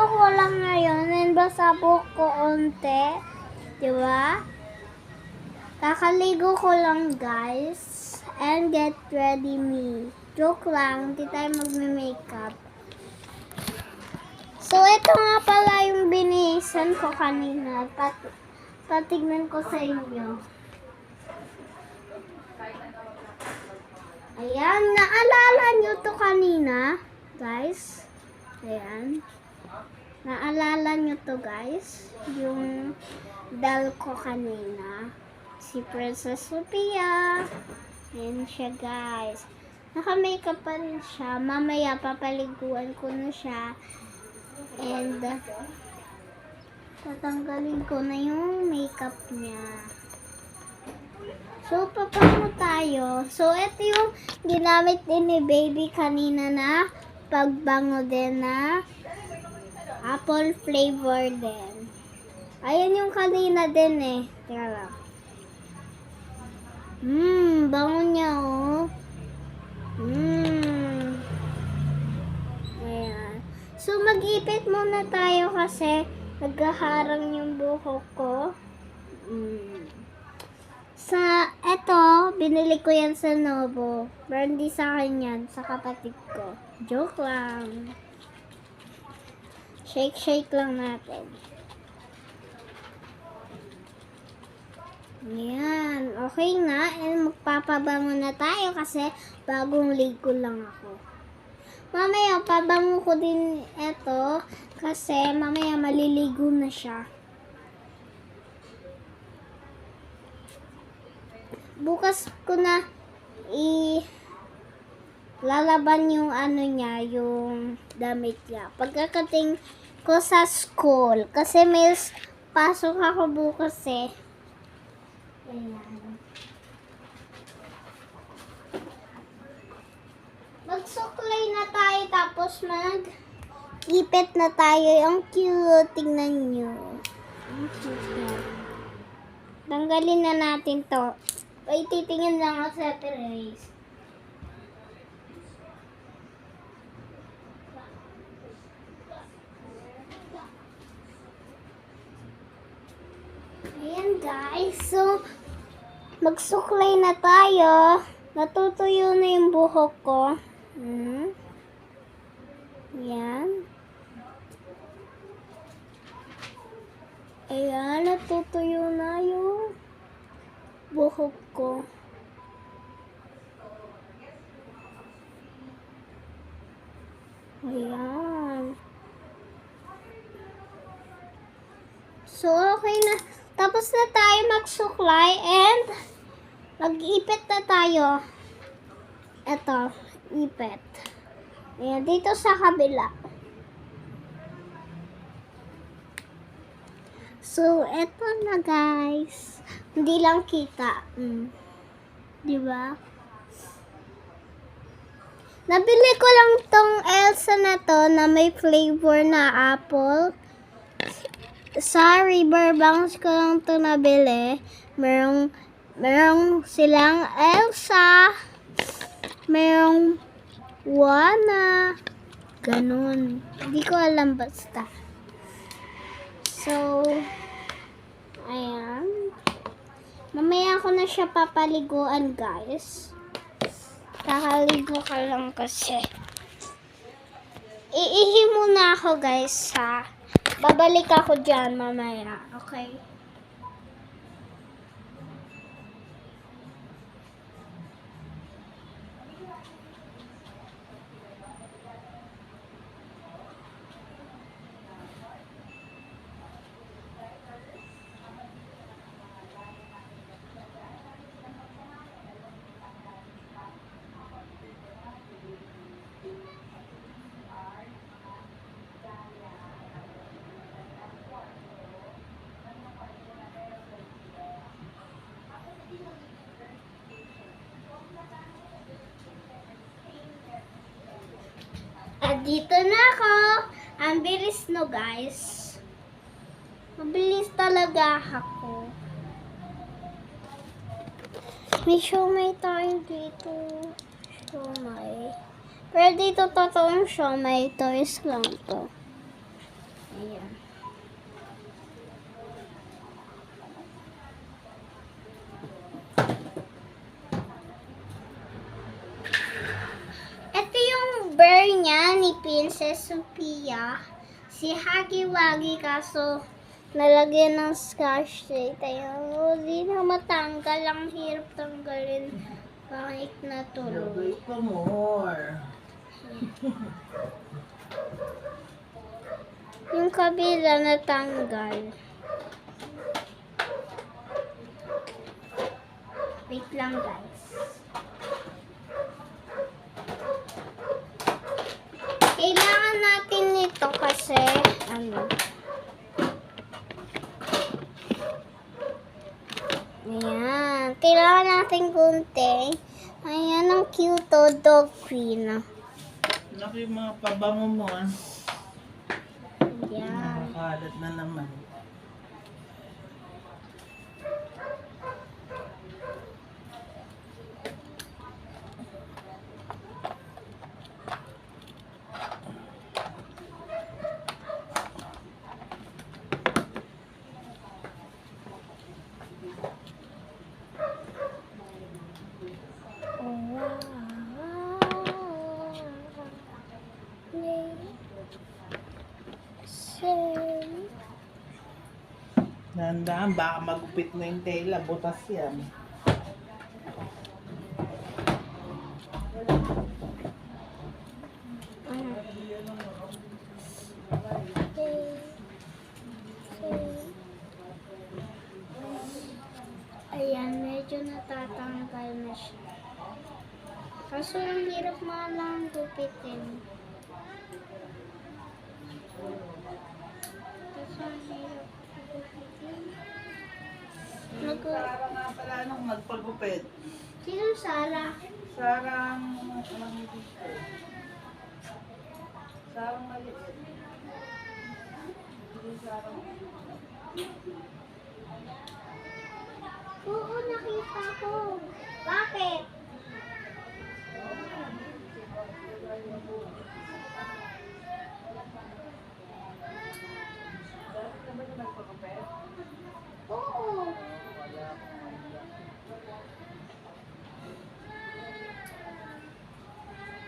ko lang ngayon and basa po ko onte. Diba? Kakaligo ko lang guys. And get ready me. Joke lang, hindi tayo magme-makeup. So, ito nga pala yung binihisan ko kanina. Patignan ko sa inyo. Ayan, naalala nyo to kanina, guys. Ayan. Naalala nyo to, guys. Yung dal ko kanina. Si Princess Sophia. Ayan siya, guys. Naka-makeup pa rin siya. Mamaya, papaliguan ko na siya. And, tatanggalin ko na yung makeup niya. So, papango tayo. So, ito yung ginamit din ni baby kanina na pagbango din na apple flavor din. Ayan yung kanina din eh. Teka lang. Bango niya oh. Ayan. So, mag-ipit muna tayo kasi naghaharang yung buhok ko. Sa, eto, binili ko yan sa Novo. Pero hindi sa akin yan, sa kapatid ko. Joke lang. Shake lang natin. Yan, okay na. And magpapabango na tayo kasi bagong ligo lang ako. Mamaya, pabango ko din eto kasi mamaya maliligo na siya. Bukas ko na lalaban yung ano niya, yung damit niya. Pagkakating ko sa school. Kasi may pasok ako bukas eh. Ayan. Magsuklay na tayo tapos mag-ipit na tayo. Ang cute. Tingnan nyo. Ang cute na. Tanggalin na natin to. Ay, titingin lang ako sa erase. Ayan guys. So, magsuklay na tayo. Natutuyo na yung buhok ko. Ayan. Ayan, natutuyo na yung buhok ko. Ayan. So, okay na. Tapos na tayo magsuklay and mag-ipit na tayo. Ito, ipit. Ayan, dito sa kabila. So, eto na guys. Hindi lang kita. Diba? Nabili ko lang tong Elsa na to na may flavor na apple. Sa Riverbanks ko lang to nabili. Merong silang Elsa. Merong Wana. Ganun. Hindi ko alam basta. So, ayan. Mamaya ko na siya papaliguan, guys. Kakaligo ka lang kasi. Iihi muna ako, guys, ha. Babalik ako dyan mamaya, okay? At dito na ako. Ang bilis no guys. Mabilis talaga ako. May siomay tayo dito. Siomay. Pero dito totoong siomay. Toys lang to. Ayan. Ito yung bear niya ni Princess Sophia. Si Huggy Wuggy kaso nalagyan ng scotch tape. Ayun, hindi na matanggal. Ang hirap tanggalin. Kahit natulog. Wait for more. Yung kabila natanggal. Wait lang guys. Kailangan natin nito kasi ayan. Kailangan natin gunting. Ayan ang cute to dog queen. Laki yung mga pabango mo ah. Ayan. Nakakalat na naman. Dahan-dahan, baka magupit na yung tela. Butas yan. Ayan, medyo natatanggal na siya. Kaso ang hirap nga lang gupitin. Kaso ang hirap gupitin. Sarah nga pala nung nagpagupit. Sino Sarah? Sarah ang maliit. Sarah maliit. Hindi Sarah. Oo, nakita ko. Bakit? Oo.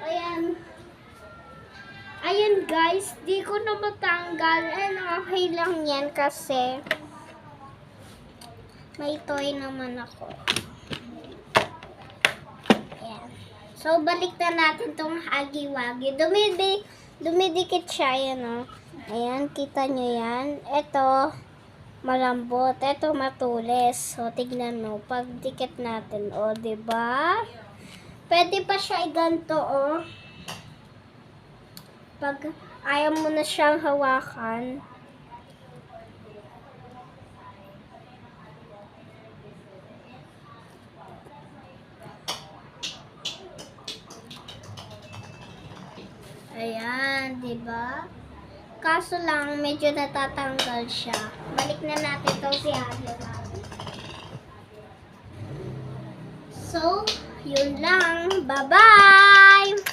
Ayan. Ayan guys, di ko na matanggal. And okay lang yan kasi may toy naman ako. Ayan. So, balik na natin tong Huggy Wuggy. Dumidikit siya, yan o. Ayan, kita nyo yan. Ito, malambot. Ito, matulis. So, tignan mo. Pag dikit natin, o, diba? Pwede pa siya iganto, o. Pag ayaw mo na siyang hawakan. Ayan, di ba? Kaso lang, medyo natatanggal siya. Balik na natin itong si Huggy Wuggy. So, yun lang. Bye-bye!